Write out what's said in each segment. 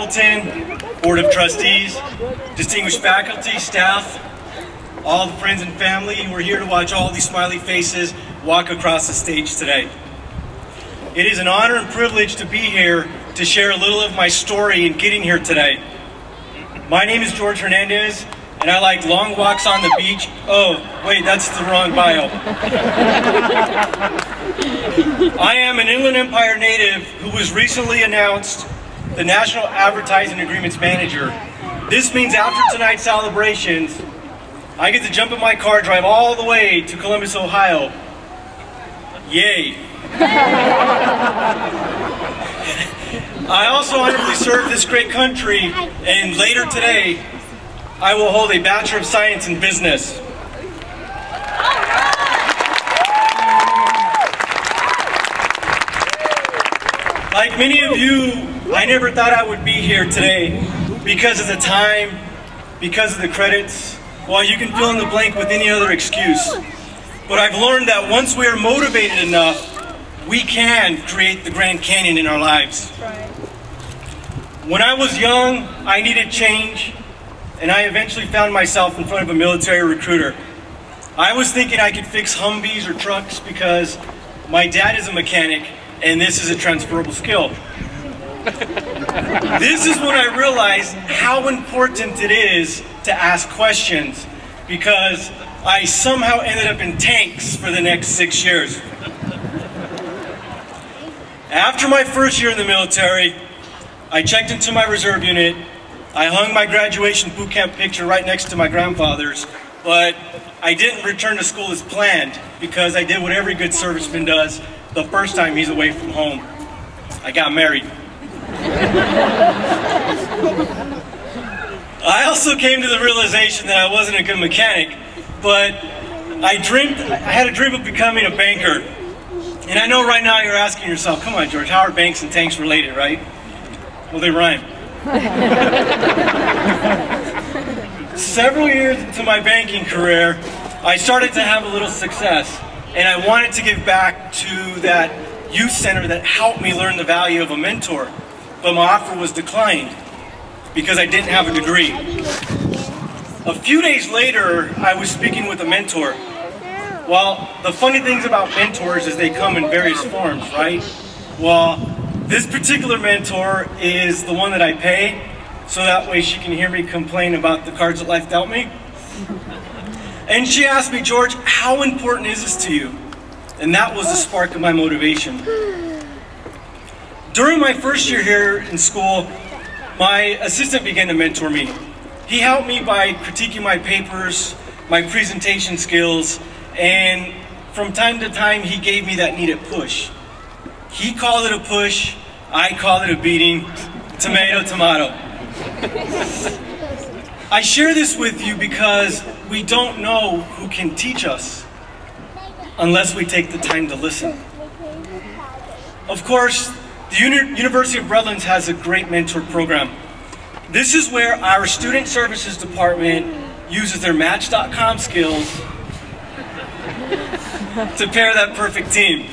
Appleton, Board of Trustees, distinguished faculty, staff, all the friends and family who are here to watch all these smiley faces walk across the stage today. It is an honor and privilege to be here to share a little of my story in getting here today. My name is George Hernandez, and I like long walks on the beach. Oh, wait, that's the wrong bio. I am an Inland Empire native who was recently announced the National Advertising Agreements Manager. This means after tonight's celebrations, I get to jump in my car, drive all the way to Columbus, Ohio. Yay. I also honorably serve this great country, and later today, I will hold a Bachelor of Science in Business. Like many of you, I never thought I would be here today because of the time, because of the credits. Well, you can fill in the blank with any other excuse. But I've learned that once we are motivated enough, we can create the Grand Canyon in our lives. When I was young, I needed change, and I eventually found myself in front of a military recruiter. I was thinking I could fix Humvees or trucks because my dad is a mechanic, and this is a transferable skill. This is when I realized how important it is to ask questions, because I somehow ended up in tanks for the next 6 years. After my first year in the military, I checked into my reserve unit. I hung my graduation boot camp picture right next to my grandfather's, but I didn't return to school as planned because I did what every good serviceman does the first time he's away from home. I got married. I also came to the realization that I wasn't a good mechanic, but I had a dream of becoming a banker. And I know right now you're asking yourself, come on George, how are banks and tanks related, right? Well, they rhyme. Several years into my banking career, I started to have a little success, and I wanted to give back to that youth center that helped me learn the value of a mentor. But my offer was declined because I didn't have a degree. A few days later, I was speaking with a mentor. Well, the funny things about mentors is they come in various forms, right? Well, this particular mentor is the one that I pay, so that way she can hear me complain about the cards that life dealt me. And she asked me, George, how important is this to you? And that was the spark of my motivation. During my first year here in school, my assistant began to mentor me. He helped me by critiquing my papers, my presentation skills, and from time to time he gave me that needed push. He called it a push, I call it a beating. Tomato, tomato. I share this with you because we don't know who can teach us unless we take the time to listen. Of course, the University of Redlands has a great mentor program. This is where our Student Services Department uses their Match.com skills to pair that perfect team.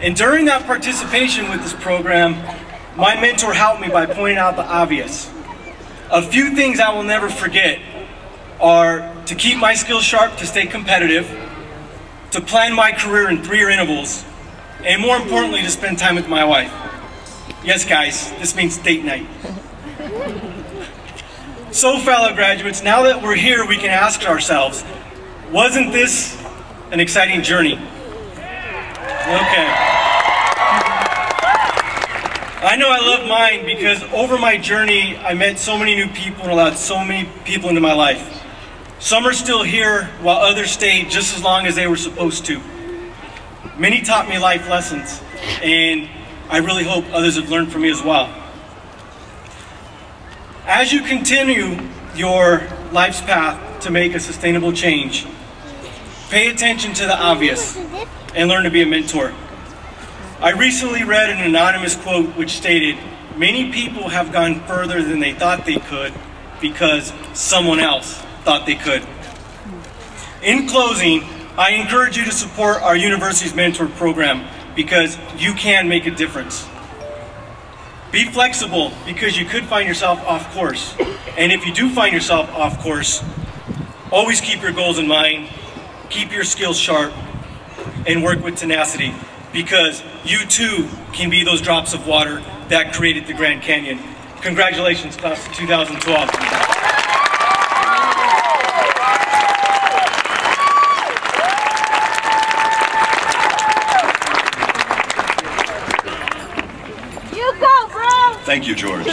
And during that participation with this program, my mentor helped me by pointing out the obvious. A few things I will never forget are to keep my skills sharp, to stay competitive, to plan my career in 3-year intervals, and more importantly, to spend time with my wife. Yes, guys, this means date night. So, fellow graduates, now that we're here, we can ask ourselves, wasn't this an exciting journey? Okay. I know I love mine because over my journey, I met so many new people and allowed so many people into my life. Some are still here while others stayed just as long as they were supposed to. Many taught me life lessons, and I really hope others have learned from me as well. As you continue your life's path to make a sustainable change, pay attention to the obvious and learn to be a mentor. I recently read an anonymous quote which stated, "Many people have gone further than they thought they could because someone else thought they could." In closing, I encourage you to support our university's mentor program because you can make a difference. Be flexible, because you could find yourself off course. And if you do find yourself off course, always keep your goals in mind, keep your skills sharp, and work with tenacity, because you too can be those drops of water that created the Grand Canyon. Congratulations, class of 2012. You go, bro! Thank you, George.